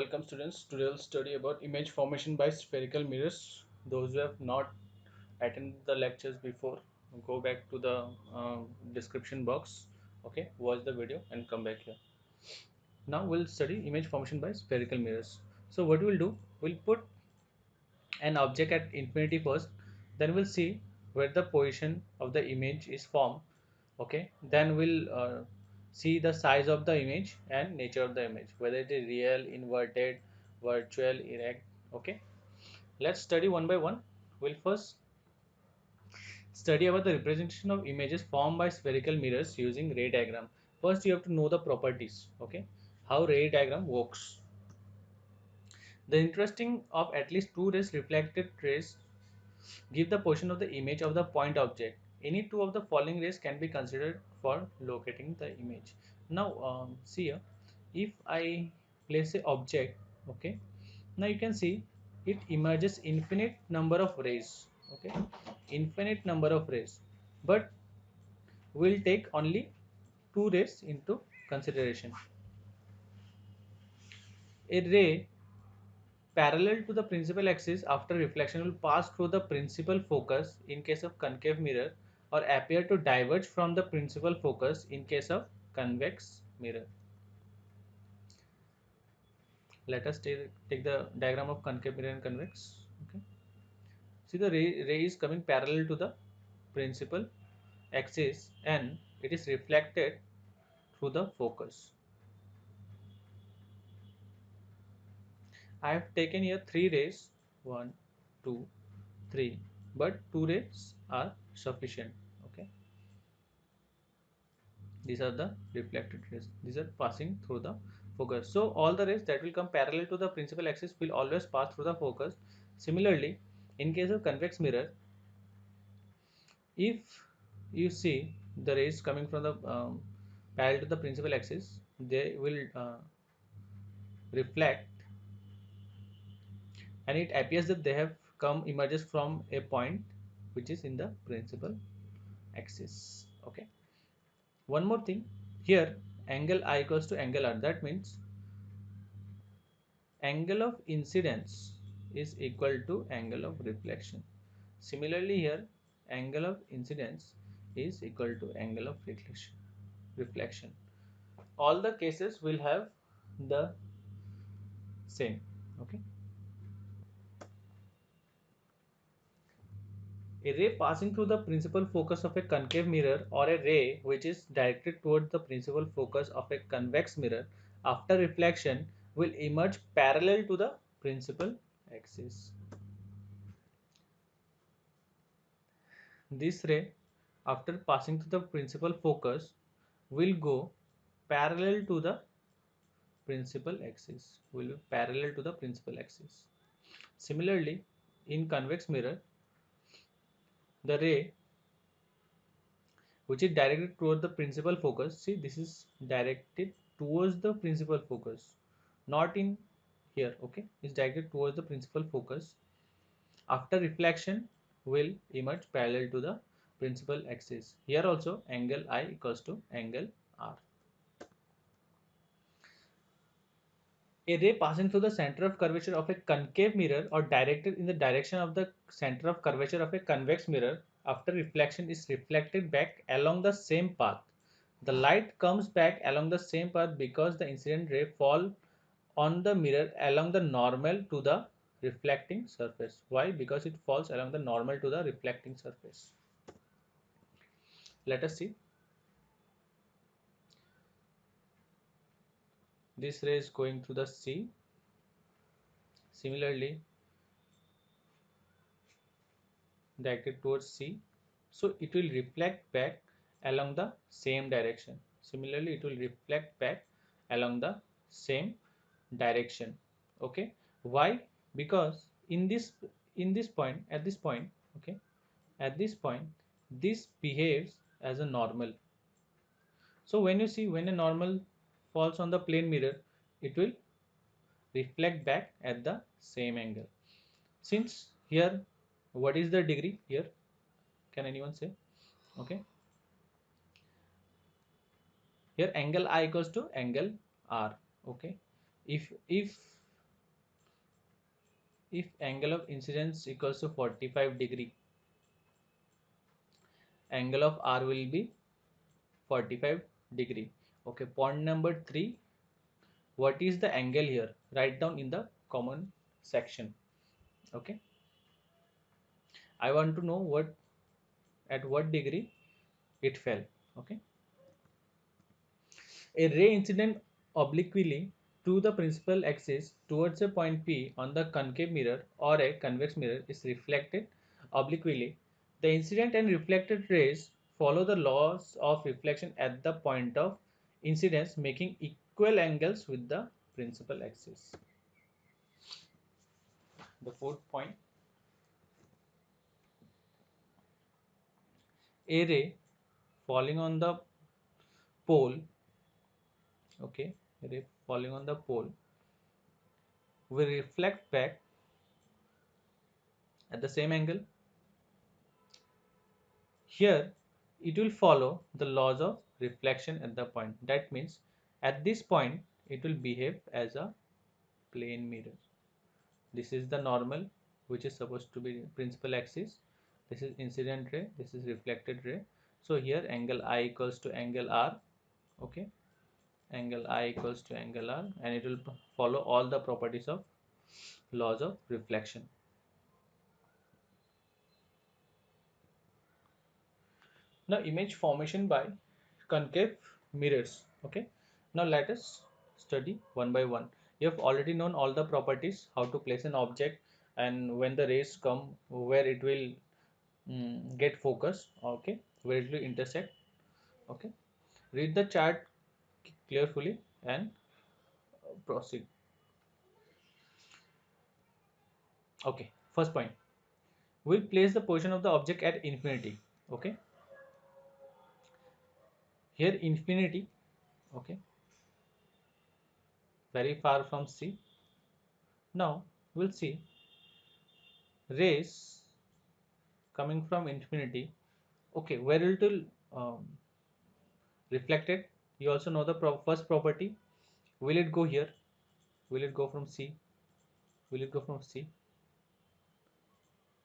welcome students. Today we'll study about image formation by spherical mirrors. Those who have not attended the lectures before, go back to the description box. Okay, watch the video and come back here. Now we'll study image formation by spherical mirrors. So what we'll do, we'll put an object at infinity first, then we'll see where the position of the image is formed. Okay, then we'll see the size of the image and nature of the image, whether it is real, inverted, virtual, erect. Okay, let's study one by one. We'll first study about the representation of images formed by spherical mirrors using ray diagram. First you have to know the properties. Okay, how ray diagram works. The interesting of at least two rays, reflected rays, give the position of the image of the point object. Any two of the following rays can be considered for locating the image. Now see here, if I place a object, okay, now you can see it emerges infinite number of rays. Okay, infinite number of rays, but we'll take only two rays into consideration. A ray parallel to the principal axis after reflection will pass through the principal focus in case of concave mirror, or appear to diverge from the principal focus in case of convex mirror. Let us take the diagram of concave mirror and convex. Okay. See, the ray is coming parallel to the principal axis and it is reflected through the focus. I have taken here three rays, 1, 2, 3, but two rays are sufficient. Okay, these are the reflected rays, these are passing through the focus. So all the rays that will come parallel to the principal axis will always pass through the focus. Similarly, in case of convex mirror, if you see the rays coming from the parallel to the principal axis, they will reflect, and it appears that they have come emerges from a point which is in the principal axis. Okay, one more thing here, angle I equals to angle R. That means angle of incidence is equal to angle of reflection. Similarly here, angle of incidence is equal to angle of reflection. All the cases will have the same. Okay, a ray passing through the principal focus of a concave mirror, or a ray which is directed towards the principal focus of a convex mirror after reflection, will emerge parallel to the principal axis. This ray, after passing through the principal focus, will go parallel to the principal axis, will be parallel to the principal axis. Similarly, in convex mirror, the ray which is directed toward the principal focus, see, this is directed towards the principal focus, not in here. Okay, it's directed towards the principal focus. After reflection will emerge parallel to the principal axis. Here also angle I equals to angle R. A ray passing through the center of curvature of a concave mirror, or directed in the direction of the center of curvature of a convex mirror, after reflection is reflected back along the same path. The light comes back along the same path because the incident ray fall on the mirror along the normal to the reflecting surface. Why? Because it falls along the normal to the reflecting surface. Let us see. This ray is going through the C. Similarly, directed towards C, so it will reflect back along the same direction. Similarly, it will reflect back along the same direction. Okay, why? Because in this point, at this point, okay, at this point, this behaves as a normal. So when you see, when a normal falls on the plane mirror, it will reflect back at the same angle. Since here, what is the degree here? Can anyone say? Okay, here angle I equals to angle R. Okay, if if angle of incidence equals to 45 degree, angle of R will be 45 degree. Okay, point number 3, what is the angle here? Write down in the comment section. Okay, I want to know what, at what degree it fell. Okay, a ray incident obliquely to the principal axis towards a point P on the concave mirror or a convex mirror is reflected obliquely. The incident and reflected rays follow the laws of reflection at the point of incidence, making equal angles with the principal axis. The fourth point, a ray falling on the pole, okay, a ray falling on the pole will reflect back at the same angle. Here, it will follow the laws of reflection at the point. That means at this point, it will behave as a plane mirror. This is the normal, which is supposed to be principal axis. This is incident ray. This is reflected ray. So here angle I equals to angle R. Okay, angle I equals to angle R, and it will follow all the properties of laws of reflection. Now image formation by concave mirrors. Okay, now let us study one by one. You have already known all the properties, how to place an object, and when the rays come, where it will get focused. Okay, where it will intersect. Okay, read the chart carefully and proceed. Okay, first point, we'll place the position of the object at infinity. Okay, here infinity, okay, very far from C. Now we'll see rays coming from infinity. Okay, where it will reflected. You also know the first property. Will it go here? Will it go from C? Will it go from C?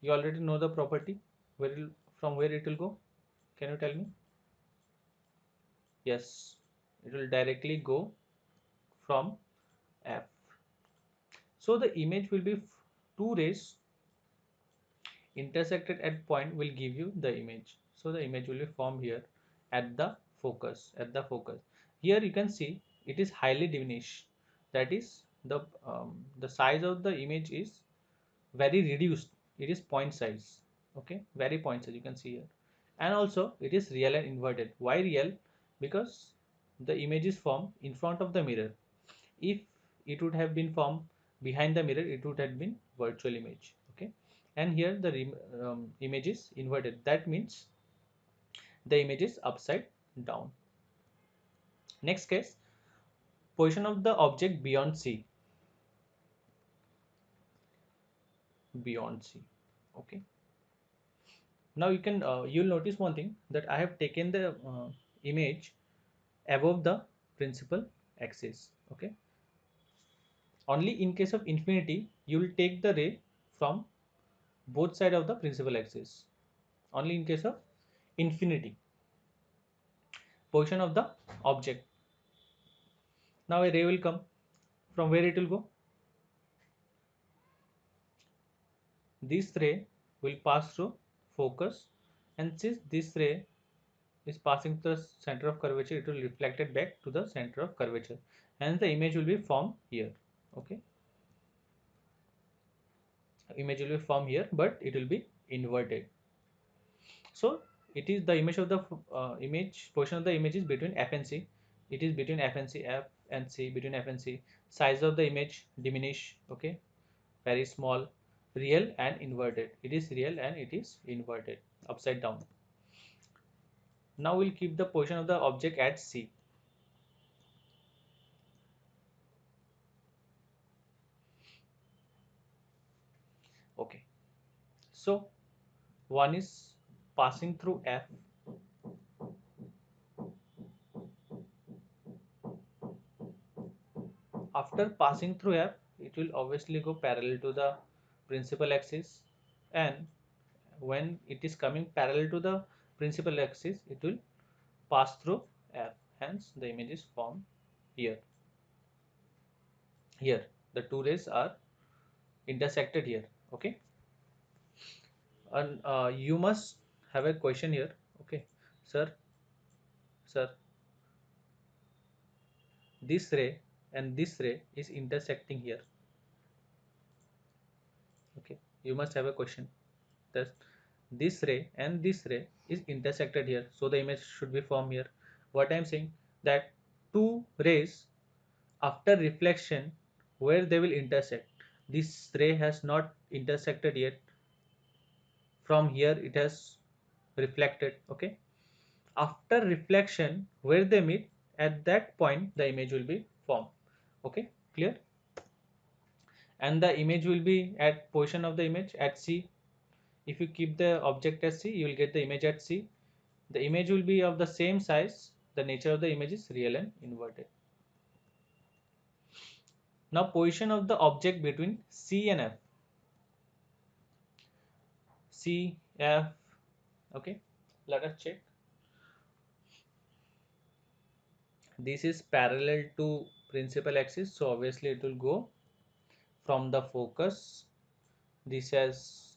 You already know the property. From where it will go? Can you tell me? Yes, it will directly go from F. So the image will be two rays intersected at point will give you the image. So the image will be formed here at the focus. Here you can see it is highly diminished. That is the size of the image is very reduced. It is point size. Okay, very point size you can see here. And also it is real and inverted. Why real? Because the image is formed in front of the mirror. If it would have been formed behind the mirror, it would have been virtual image. Okay, and here the image is inverted. That means the image is upside down. Next case, position of the object beyond C. Beyond C. Okay, now you can you'll notice one thing, that I have taken the image above the principal axis. Okay, only in case of infinity you will take the ray from both side of the principal axis. Only in case of infinity. Position of the object. Now a ray will come. From where it will go? This ray will pass through focus, and since this ray is passing to the center of curvature, it will reflect it back to the center of curvature, and the image will be formed here. Okay, image will be formed here, but it will be inverted. So it is the image of the image portion of the image is between F and C. It is between F and C, F and C, between F and C. Size of the image diminish. Okay, very small. Real and inverted. It is real and it is inverted, upside down. Now we'll keep the position of the object at C. Okay, so one is passing through F. After passing through F, it will obviously go parallel to the principal axis, and when it is coming parallel to the principal axis, it will pass through F. Hence, the image is formed here. Here, the two rays are intersected here. Okay, and you must have a question here. Okay, sir, sir, this ray and this ray is intersecting here. Okay, you must have a question that this ray and this ray is intersected here, so the image should be formed here. What I am saying, that two rays after reflection, where they will intersect, this ray has not intersected yet. From here it has reflected. Okay, after reflection, where they meet, at that point the image will be formed. Okay, clear? And the image will be at position of the image at C. If you keep the object at C, you will get the image at C. The image will be of the same size. The nature of the image is real and inverted. Now position of the object between C and F. C, F. Okay, let us check. This is parallel to principal axis, so obviously it will go from the focus. This has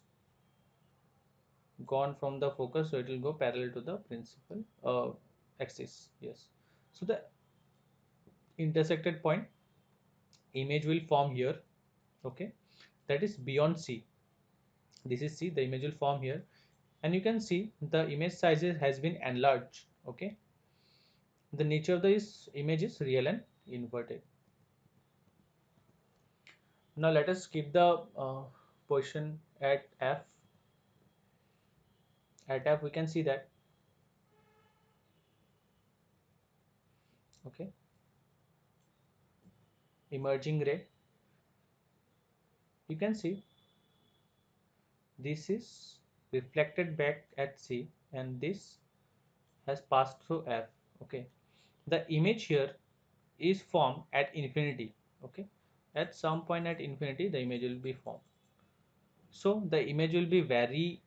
gone from the focus, so it will go parallel to the principal axis. Yes, so the intersected point image will form here. Okay, that is beyond C. This is C, the image will form here, and you can see the image size has been enlarged. Okay, the nature of this image is real and inverted. Now let us keep the position at F. At F we can see that, okay, emerging ray, you can see this is reflected back at C and this has passed through F. Okay, the image here is formed at infinity. Okay, at some point at infinity the image will be formed, so the image will be very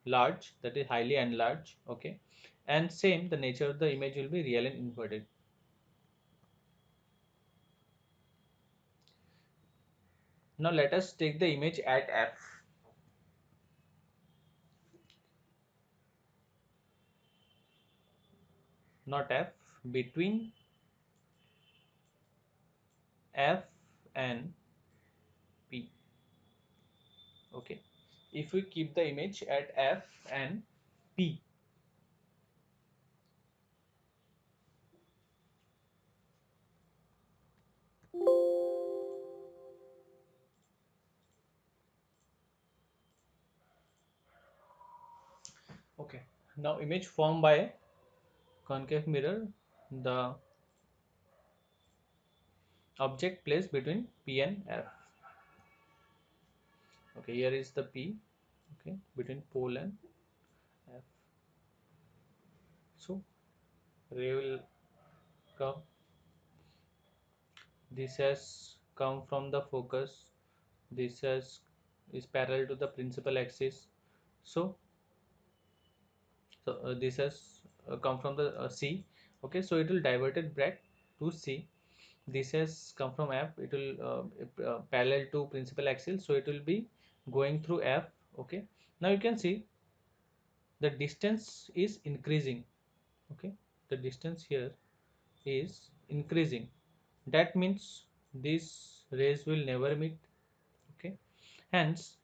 large, that is highly enlarged. Okay, and same, the nature of the image will be real and inverted. Now let us take the image at F. Not F, between F and P. Okay, if we keep the image at F and P, okay, now image formed by concave mirror, the object placed between P and F. Okay, here is the P, okay, between pole and F. So ray will come, this has come from the focus, this has is parallel to the principal axis. So this has come from the C. Okay, so it will diverted back to C. This has come from F, it will parallel to principal axis, so it will be going through F. Okay, now you can see the distance is increasing. Okay, the distance here is increasing, that means these rays will never meet. Okay, hence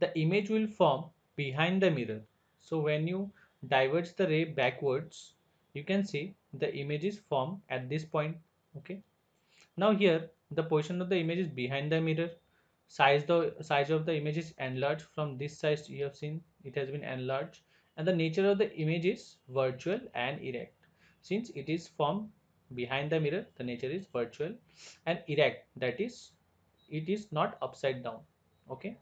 the image will form behind the mirror. So when you diverge the ray backwards, you can see the image is formed at this point. Okay, now here the position of the image is behind the mirror. Size of the image is enlarged. From this size you have seen it has been enlarged, and the nature of the image is virtual and erect. Since it is formed behind the mirror, the nature is virtual and erect, that is, it is not upside down. Okay,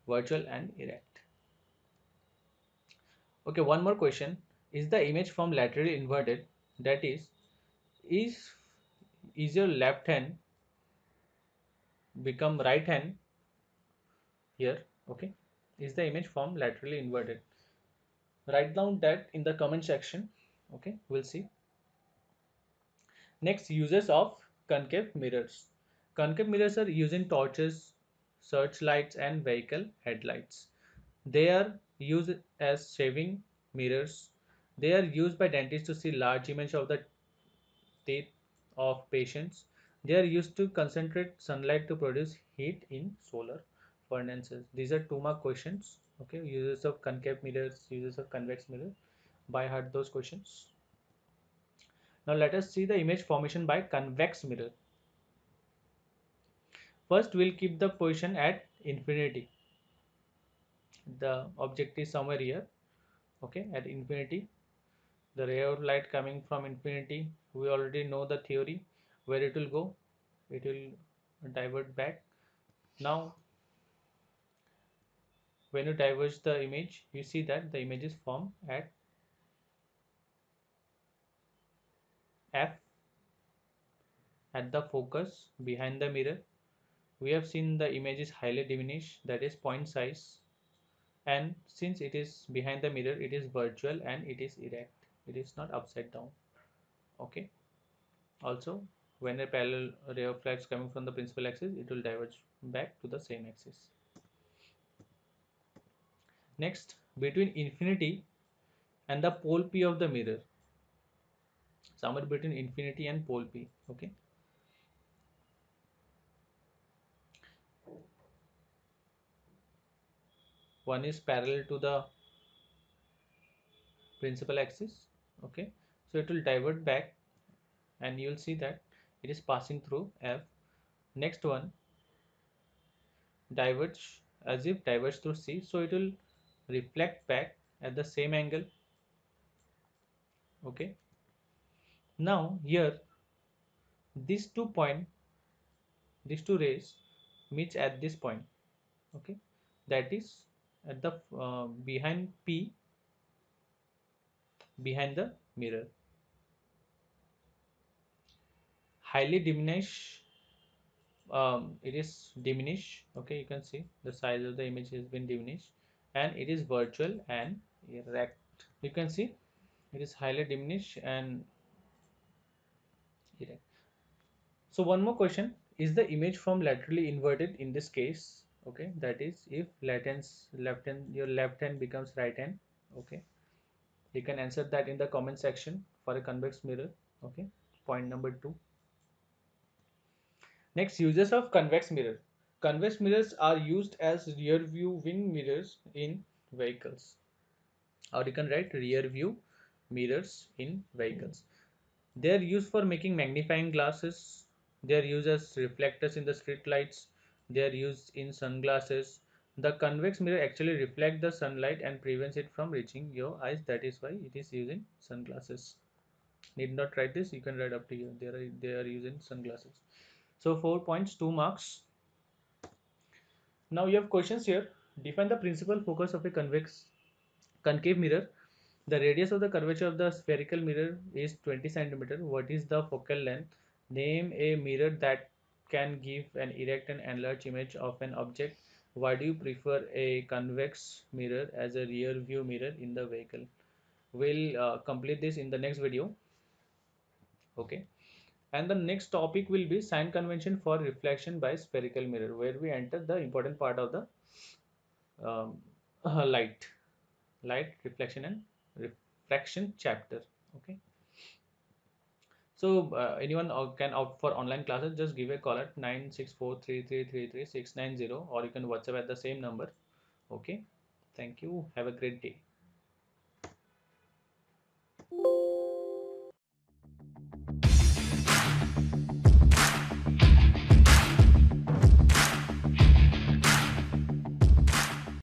virtual and erect. Okay, one more question. Is the image from laterally inverted? That is your left hand become right hand here, okay, is the image form laterally inverted? Write down that in the comment section. Okay, we'll see. Next, uses of concave mirrors. Concave mirrors are used in torches, searchlights, and vehicle headlights. They are used as shaving mirrors. They are used by dentists to see large image of the teeth of patients. They are used to concentrate sunlight to produce heat in solar furnaces. These are 2 mark questions. Okay, uses of concave mirrors, uses of convex mirror. By heart those questions. Now let us see the image formation by convex mirror. First, we'll keep the position at infinity. The object is somewhere here. Okay, at infinity. The ray of light coming from infinity. We already know the theory. Where it will go? It will divert back. Now, when you diverge the image, you see that the image is formed at F, at the focus behind the mirror. We have seen the image is highly diminished, that is point size, and since it is behind the mirror, it is virtual and it is erect, it is not upside down. Okay, also when a parallel ray of light is coming from the principal axis, it will diverge back to the same axis. Next, between infinity and the pole P of the mirror, somewhere between infinity and pole P. Okay, one is parallel to the principal axis. Okay, so it will divert back and you will see that it is passing through F. Next one diverge, as if diverge through C, so it will reflect back at the same angle. Okay, now here these 2 point, these two rays meet at this point. Okay, that is at the behind P, behind the mirror. Highly diminish, it is diminished. Okay, you can see the size of the image has been diminished and it is virtual and erect. You can see it is highly diminished and erect. So one more question, is the image from laterally inverted in this case? Okay, that is if left hand, your left hand becomes right hand. Okay, you can answer that in the comment section for a convex mirror. Okay, point number 2. Next, uses of convex mirror. Convex mirrors are used as rear view wing mirrors in vehicles, or you can write rear view mirrors in vehicles. They are used for making magnifying glasses. They are used as reflectors in the street lights. They are used in sunglasses. The convex mirror actually reflects the sunlight and prevents it from reaching your eyes. That is why it is used in sunglasses. Need not write this. You can write up to here. They are used in sunglasses. So 4 points, 2 marks. Now you have questions here. Define the principal focus of a concave mirror. The radius of the curvature of the spherical mirror is 20 cm. What is the focal length? Name a mirror that can give an erect and enlarged image of an object. Why do you prefer a convex mirror as a rear view mirror in the vehicle? We'll complete this in the next video. Okay. And the next topic will be sign convention for reflection by spherical mirror, where we enter the important part of the um, light reflection and refraction chapter. Okay, so anyone can opt for online classes, just give a call at 96433333690, or you can WhatsApp at the same number. Okay, thank you, have a great day.